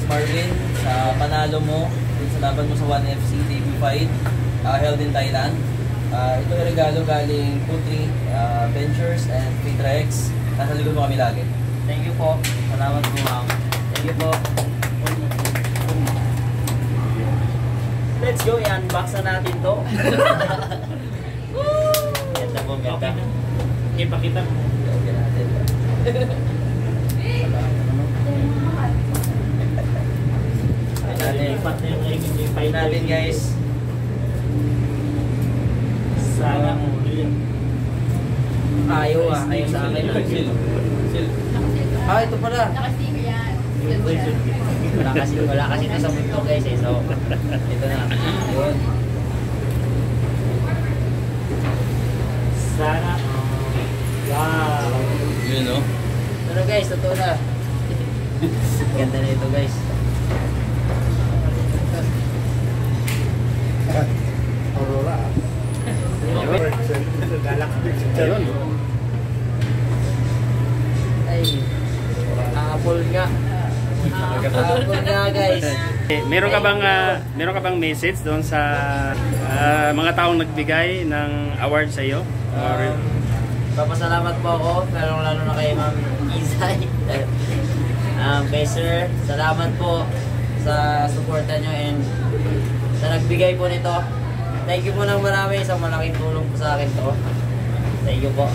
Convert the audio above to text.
Marvin, sa panalo mo sa laban mo sa 1FC debut fight held in Thailand. Ito ay regalo galing Putri Ventures and Fitrex. Nasa likod mo kami lagi. Thank you po. Salamat po, ma'am. Thank you po. Let's go, i-unbox na natin to. Ganda po, ganda. Ipakita mo. Okay natin. Pay natin guys. Sana Ayaw sa akin. Ito pala. Wala kasi ito sa mundo guys eh. So, ito na. Yun. Sana. Wow. Yun no? Pero guys, totoo na. Ganda na ito guys. Aurora. Ayun. Ay. Apple nga. Apple nga guys. Meron ka bang message doon sa mga taong nagbigay ng award sa iyo? Papasalamat po ako, pero lalo na kay Ma'am Izay. Kay Sir, salamat po sa suporta nyo and sa nagbigay po nito. Thank you po ng marami, isang malaking tulong po sa akin to. Thank you po.